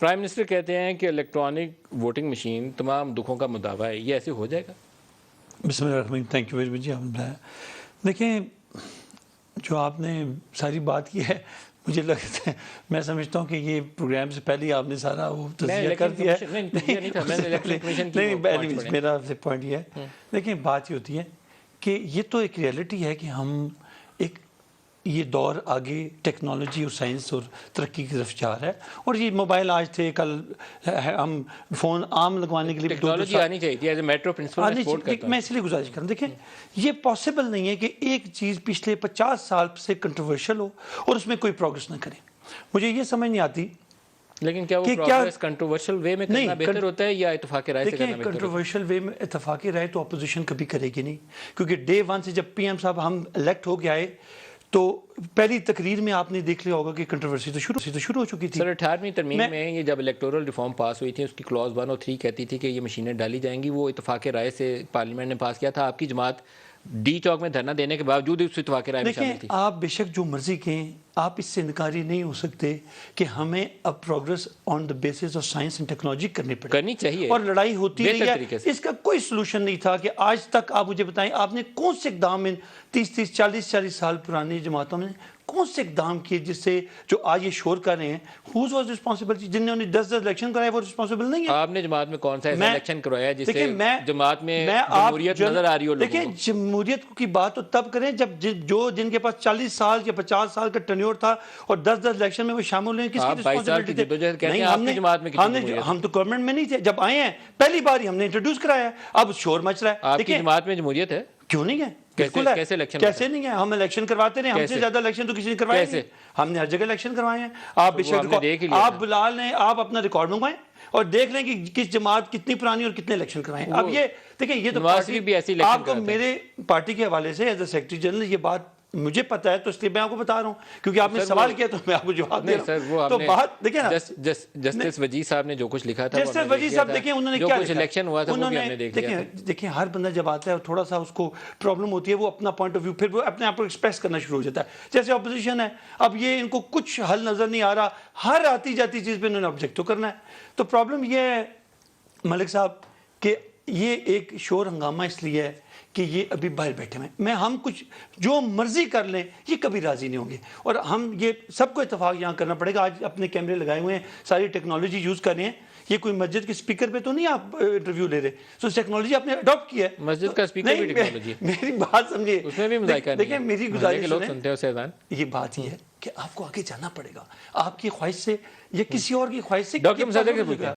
Prime minister کہتے ہیں کہ الیکٹرانک ووٹنگ مشین تمام دکھوں کا مداوع ہے، یہ ایسے ہو جائے گا؟ بسم اللہ الرحمن الرحیم، تھینک یو ویری مچ جی، آپ نے بتایا۔ دیکھیں، جو آپ نے ساری بات کی ہے، مجھے لگتا ہے، میں سمجھتا ہوں کہ یہ پروگرام سے پہلے آپ نے سارا وہ تجزیہ کر دیا ہے۔ نہیں، میرا پوائنٹ یہ ہے، دیکھیں بات یہ ہوتی ہے کہ یہ تو ایک ریئلٹی ہے کہ ہم ایک یہ دور آگے ٹیکنالوجی اور سائنس اور ترقی کی طرف جا رہا ہے، اور یہ موبائل آج تھے، کل ہم فون عام لگوانے کے لیے ٹیکنالوجی آنی چاہیے تھی، ایز اے میٹر پرنسپل میں اس لیے گزارش کروں۔ دیکھیں، یہ پاسبل نہیں ہے کہ ایک چیز پچھلے 50 سال سے کنٹروورشل ہو اور اس میں کوئی پروگریس نہ کرے۔ مجھے یہ سمجھ نہیں آتی، لیکن کیا وہ پروگریس کنٹروورشل وے میں کرنا بہتر ہوتا ہے یا اتفاق رائے سے کرنا بہتر ہوتا ہے؟ کنٹروورشل وے میں اتفاق رائے تو اپوزیشن کبھی کرے گی نہیں، کیونکہ ڈے ون سے جب پی ایم صاحب ہم الیکٹ ہو کے آئے تو پہلی تقریر میں آپ نے دیکھ لیا ہوگا کہ کنٹروورسی تو شروع ہو چکی تھی۔ سر 18ویں ترمیم میں یہ جب الیکٹورل ریفارم پاس ہوئی تھی، اس کی کلاز 1 اور 3 کہتی تھی کہ یہ مشینیں ڈالی جائیں گی، وہ اتفاق رائے سے پارلیمنٹ نے پاس کیا تھا۔ آپ کی جماعت ڈی چوک میں دھرنا دینے کے باوجود اس اتفاق رائے میں شامل تھی۔ آپ بے شک جو مرضی کہیں، آپ اس سے انکاری نہیں ہو سکتے کہ ہمیں اب progress on the basis of science and technology کرنی چاہیے، اور لڑائی ہوتی رہی ہے، اس کا کوئی سلوشن نہیں تھا کہ آج تک آپ مجھے بتائیں آپ نے کون سے اقدام ان 30 40 سال پرانی جماعتوں میں کون سے اقدام کیے جس سے جو آج یہ شور کر رہے ہیں، ہوز واز ریسپانسبل؟ جنہوں نے 10 الیکشن کرائے وہ ریسپانسبل نہیں ہے۔ آپ نے جماعت میں کون سا ایسا الیکشن کروایا جس سے جماعت میں جمہوریت نظر آ رہی ہو؟ دیکھیں، جمہوریت کی بات تو تب کریں جب جن کے پاس 40 سال یا 50 سال کا ٹینیور تھا اور 10 الیکشن میں وہ شامل ہوئے، کس کی ریسپانسبلٹی تھی؟ ہم تو گورنمنٹ میں نہیں تھے جب آئے ہیں، پہلی بار ہی ہم نے انٹروڈیوس کرایا، اب شور مچ رہا ہے۔ آپ کی جماعت میں جمہوریت ہے؟ کیوں نہیں ہے؟ کیسے نہیں ہے؟ ہم الیکشن کرواتے رہے، ہم سے زیادہ الیکشن تو کسی نے کروایا نہیں، ہم نے ہر جگہ الیکشن کروائے ہیں۔ آپ بے شک آپ بلال نے آپ اپنا ریکارڈ منگوائیں اور دیکھ لیں کہ کس جماعت کتنی پرانی اور کتنے الیکشن کروائے ہیں۔ اب یہ دیکھیں، یہ تو آپ کو میرے پارٹی کے حوالے سے ایز اے سیکرٹری جنرل یہ بات مجھے پتا ہے، تو اس لیے میں آپ کو بتا رہا ہوں، کیونکہ آپ نے سوال کیا تو میں آپ کو جواب دے رہا ہوں۔ تو بات دیکھیں نا، جسٹس وجیح صاحب نے جو کچھ لکھا تھا، جسٹس وجیح صاحب دیکھیں انہوں نے جو کیا کچھ الیکشن ہوا تھا وہ بھی ہم نے دیکھ لیا تھا۔ دیکھیں، ہر بندہ جب آتا ہے تھوڑا سا اس کو پرابلم ہوتی ہے، وہ اپنا پوائنٹ آف ویو پھر وہ اپنے آپ کو ایکسپریس کرنا شروع ہو جاتا ہے۔ جیسے اپوزیشن ہے، اب یہ ان کو کچھ حل نظر نہیں آ رہا، ہر آتی جاتی چیز پہ انہوں نے آبجیکٹ تو کرنا ہے۔ تو پرابلم یہ ہے ملک صاحب کہ یہ ایک شور ہنگامہ اس لیے ہے کہ یہ ابھی باہر بیٹھے ہیں، ہم کچھ جو مرضی کر لیں یہ کبھی راضی نہیں ہوں گے، اور ہم یہ سب کو اتفاق یہاں کرنا پڑے گا۔ آج اپنے کیمرے لگائے ہوئے ہیں، ساری ٹیکنالوجی یوز کر رہے ہیں، یہ کوئی مسجد کے اسپیکر پہ تو نہیں آپ انٹرویو لے رہے، سو ٹیکنالوجی آپ نے اڈاپٹ کی ہے۔ مسجد کا اسپیکر بھی ٹیکنالوجی ہے، میری بات سمجھے، اس میں بھی مذائقہ نہیں ہے۔ دیکھیں میری گزارش سنیں، یہ بات یہ ہے کہ آپ کو آگے جانا پڑے گا، آپ کی خواہش سے یا کسی اور کی خواہش سے